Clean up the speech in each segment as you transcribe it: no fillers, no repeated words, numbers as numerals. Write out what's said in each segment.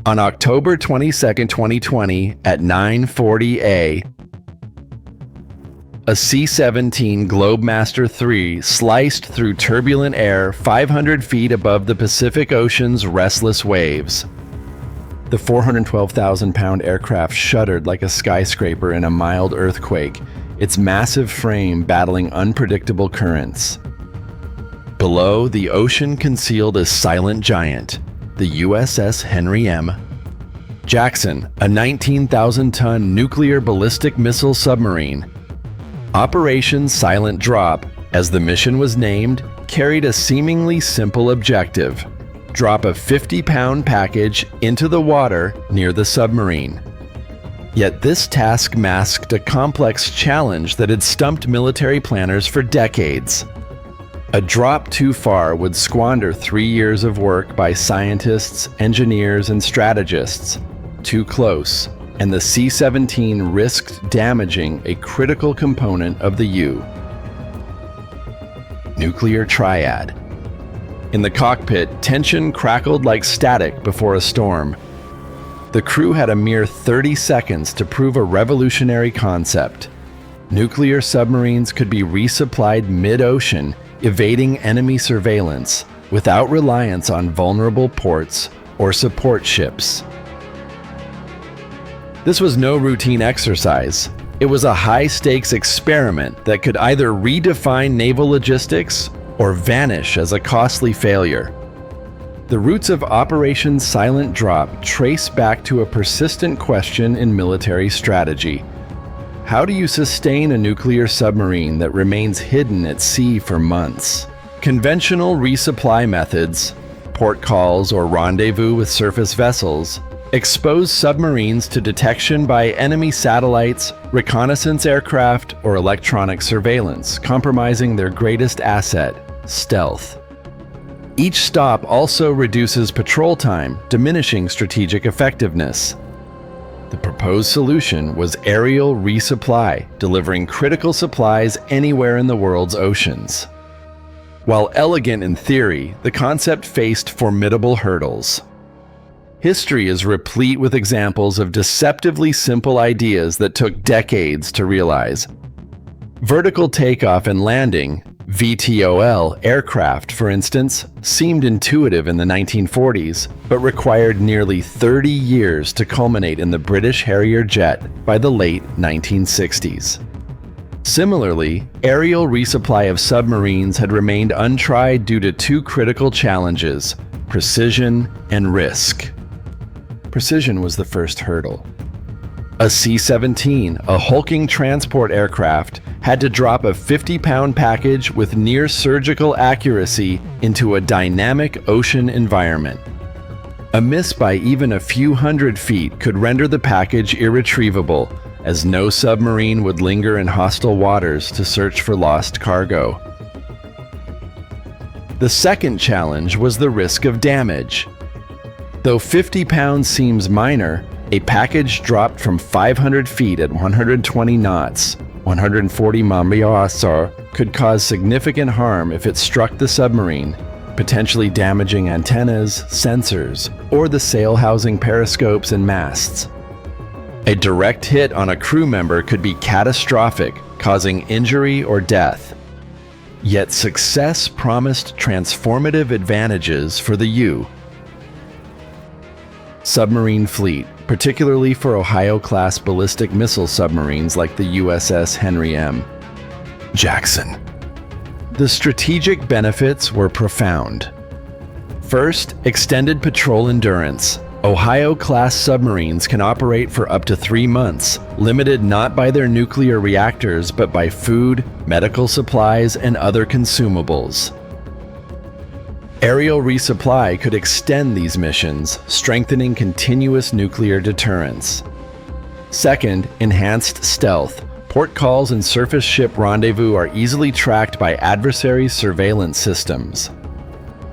On October 22, 2020 at 9:40 a.m., a C-17 Globemaster III sliced through turbulent air 500 feet above the Pacific Ocean's restless waves. The 412,000-pound aircraft shuddered like a skyscraper in a mild earthquake, its massive frame battling unpredictable currents. Below, the ocean concealed a silent giant, the USS Henry M. Jackson, a 19,000-ton nuclear ballistic missile submarine. Operation Silent Drop, as the mission was named, carried a seemingly simple objective: drop a 50-pound package into the water near the submarine. Yet this task masked a complex challenge that had stumped military planners for decades. A drop too far would squander 3 years of work by scientists, engineers, and strategists. Too close, and the C-17 risked damaging a critical component of the U. Nuclear triad. In the cockpit, tension crackled like static before a storm. The crew had a mere 30 seconds to prove a revolutionary concept. Nuclear submarines could be resupplied mid-ocean, evading enemy surveillance, without reliance on vulnerable ports or support ships. This was no routine exercise. It was a high-stakes experiment that could either redefine naval logistics or vanish as a costly failure. The roots of Operation Silent Drop trace back to a persistent question in military strategy. How do you sustain a nuclear submarine that remains hidden at sea for months? Conventional resupply methods, port calls or rendezvous with surface vessels, expose submarines to detection by enemy satellites, reconnaissance aircraft, or electronic surveillance, compromising their greatest asset: stealth. Each stop also reduces patrol time, diminishing strategic effectiveness. The proposed solution was aerial resupply, delivering critical supplies anywhere in the world's oceans. While elegant in theory, the concept faced formidable hurdles. History is replete with examples of deceptively simple ideas that took decades to realize. Vertical takeoff and landing, VTOL, aircraft, for instance, seemed intuitive in the 1940s, but required nearly 30 years to culminate in the British Harrier jet by the late 1960s. Similarly, aerial resupply of submarines had remained untried due to two critical challenges: precision and risk. Precision was the first hurdle. A C-17, a hulking transport aircraft, had to drop a 50-pound package with near-surgical accuracy into a dynamic ocean environment. A miss by even a few hundred feet could render the package irretrievable, as no submarine would linger in hostile waters to search for lost cargo. The second challenge was the risk of damage. Though 50 pounds seems minor, a package dropped from 500 feet at 120 knots, 140 mph, could cause significant harm if it struck the submarine, potentially damaging antennas, sensors, or the sail housing periscopes and masts. A direct hit on a crew member could be catastrophic, causing injury or death. Yet success promised transformative advantages for the U. Submarine fleet, particularly for Ohio-class ballistic missile submarines like the USS Henry M. Jackson. The strategic benefits were profound. First, extended patrol endurance. Ohio-class submarines can operate for up to 3 months, limited not by their nuclear reactors but by food, medical supplies, and other consumables. Aerial resupply could extend these missions, strengthening continuous nuclear deterrence. Second, enhanced stealth. Port calls and surface ship rendezvous are easily tracked by adversary surveillance systems.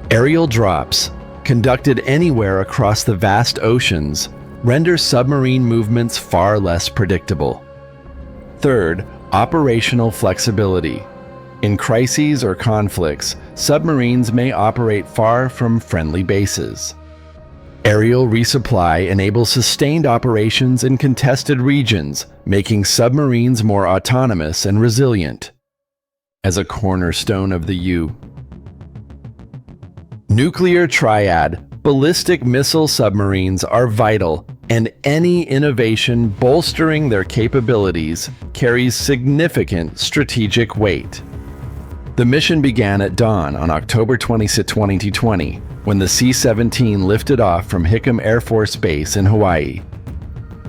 Aerial drops, conducted anywhere across the vast oceans, render submarine movements far less predictable. Third, operational flexibility. In crises or conflicts, submarines may operate far from friendly bases. Aerial resupply enables sustained operations in contested regions, making submarines more autonomous and resilient. As a cornerstone of the Nuclear triad, ballistic missile submarines are vital, and any innovation bolstering their capabilities carries significant strategic weight. The mission began at dawn on October 26, 2020, when the C-17 lifted off from Hickam Air Force Base in Hawaii.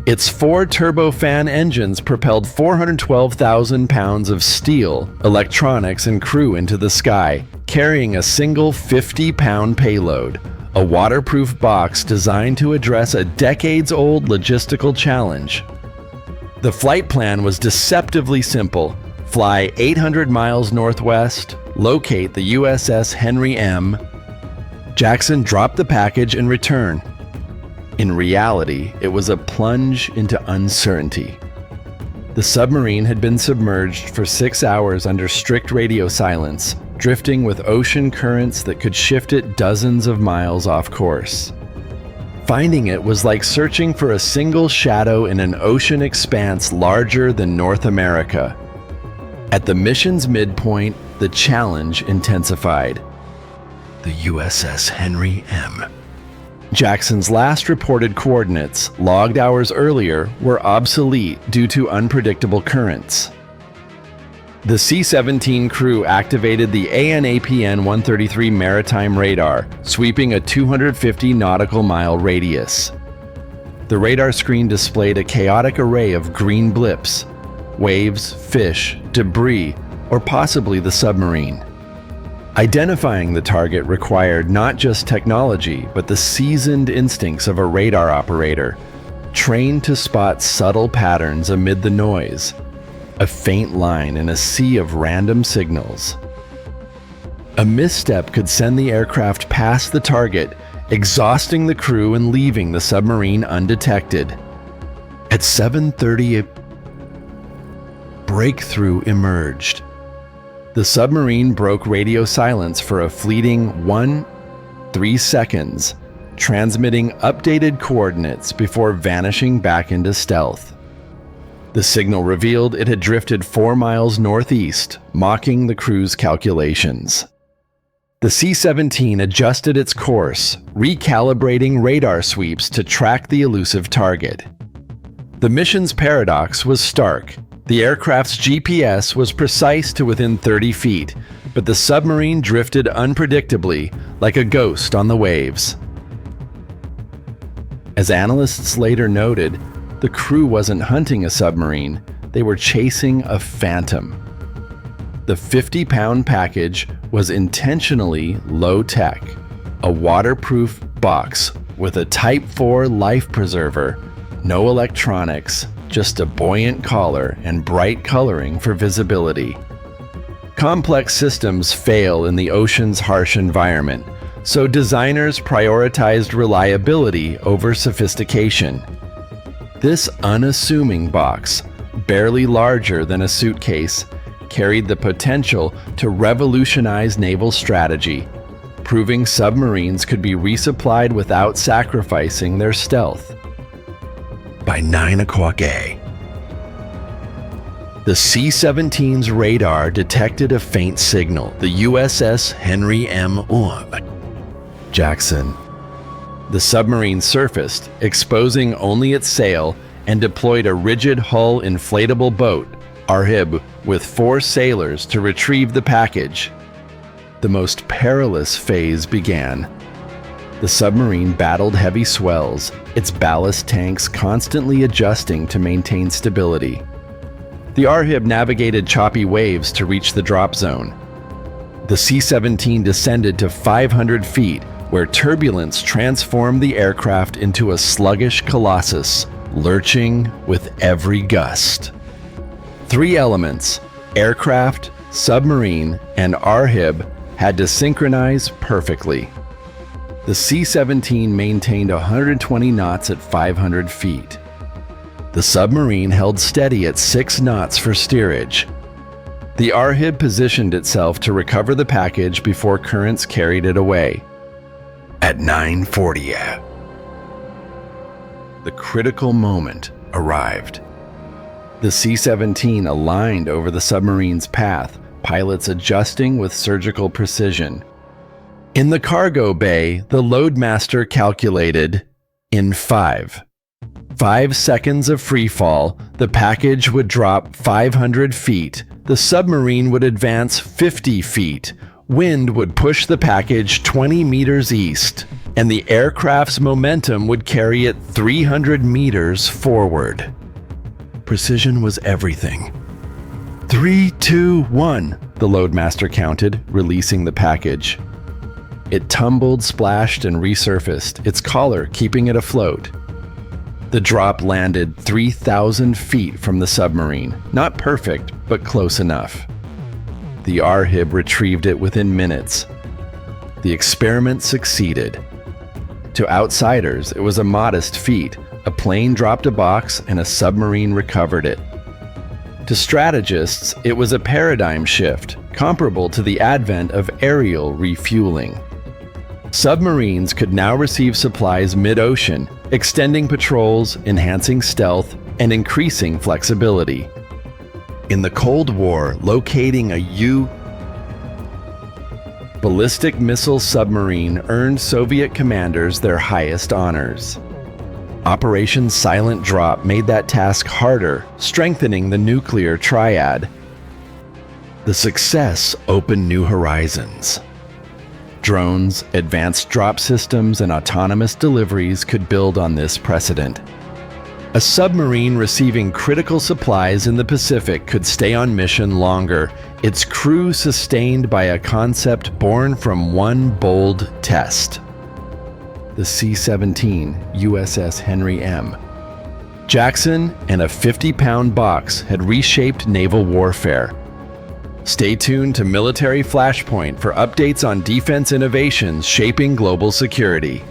Its 4 turbofan engines propelled 412,000 pounds of steel, electronics, and crew into the sky, carrying a single 50-pound payload, a waterproof box designed to address a decades-old logistical challenge. The flight plan was deceptively simple: fly 800 miles northwest, locate the USS Henry M. Jackson dropped the package and return. In reality, it was a plunge into uncertainty. The submarine had been submerged for 6 hours under strict radio silence, drifting with ocean currents that could shift it dozens of miles off course. Finding it was like searching for a single shadow in an ocean expanse larger than North America. At the mission's midpoint, the challenge intensified. The USS Henry M. Jackson's last reported coordinates, logged hours earlier, were obsolete due to unpredictable currents. The C-17 crew activated the AN/APN-133 maritime radar, sweeping a 250 nautical mile radius. The radar screen displayed a chaotic array of green blips: waves, fish, debris, or possibly the submarine. Identifying the target required not just technology, but the seasoned instincts of a radar operator, trained to spot subtle patterns amid the noise, a faint line in a sea of random signals. A misstep could send the aircraft past the target, exhausting the crew and leaving the submarine undetected. At 7:30, a breakthrough emerged. The submarine broke radio silence for a fleeting 3 seconds, transmitting updated coordinates before vanishing back into stealth. The signal revealed it had drifted 4 miles northeast, mocking the crew's calculations. The C-17 adjusted its course, recalibrating radar sweeps to track the elusive target. The mission's paradox was stark. The aircraft's GPS was precise to within 30 feet, but the submarine drifted unpredictably, like a ghost on the waves. As analysts later noted, the crew wasn't hunting a submarine, they were chasing a phantom. The 50-pound package was intentionally low-tech, a waterproof box with a Type 4 life preserver, no electronics, just a buoyant collar and bright coloring for visibility. Complex systems fail in the ocean's harsh environment, so designers prioritized reliability over sophistication. This unassuming box, barely larger than a suitcase, carried the potential to revolutionize naval strategy, proving submarines could be resupplied without sacrificing their stealth. By 9 o'clock a.m., the C-17's radar detected a faint signal, the USS Henry M. Jackson. The submarine surfaced, exposing only its sail, and deployed a rigid hull inflatable boat, RHIB, with 4 sailors to retrieve the package. The most perilous phase began. The submarine battled heavy swells, its ballast tanks constantly adjusting to maintain stability. The RHIB navigated choppy waves to reach the drop zone. The C-17 descended to 500 feet, where turbulence transformed the aircraft into a sluggish colossus, lurching with every gust. 3 elements, aircraft, submarine, and RHIB, had to synchronize perfectly. The C-17 maintained 120 knots at 500 feet. The submarine held steady at 6 knots for steerage. The RHIB positioned itself to recover the package before currents carried it away. At 9:40 a.m., the critical moment arrived. The C-17 aligned over the submarine's path, pilots adjusting with surgical precision. In the cargo bay, the loadmaster calculated in 5 seconds of freefall, the package would drop 500 feet, the submarine would advance 50 feet, wind would push the package 20 meters east, and the aircraft's momentum would carry it 300 meters forward. Precision was everything. 3, 2, 1, the loadmaster counted, releasing the package. It tumbled, splashed, and resurfaced, its collar keeping it afloat. The drop landed 3,000 feet from the submarine. Not perfect, but close enough. The RHIB retrieved it within minutes. The experiment succeeded. To outsiders, it was a modest feat. A plane dropped a box and a submarine recovered it. To strategists, it was a paradigm shift, comparable to the advent of aerial refueling. Submarines could now receive supplies mid-ocean, extending patrols, enhancing stealth, and increasing flexibility. In the Cold War, locating a ballistic missile submarine earned Soviet commanders their highest honors. Operation Silent Drop made that task harder, strengthening the nuclear triad. The success opened new horizons. Drones, advanced drop systems, and autonomous deliveries could build on this precedent. A submarine receiving critical supplies in the Pacific could stay on mission longer, its crew sustained by a concept born from one bold test. The C-17 USS Henry M. Jackson and a 50-pound box had reshaped naval warfare. Stay tuned to Military Flashpoint for updates on defense innovations shaping global security.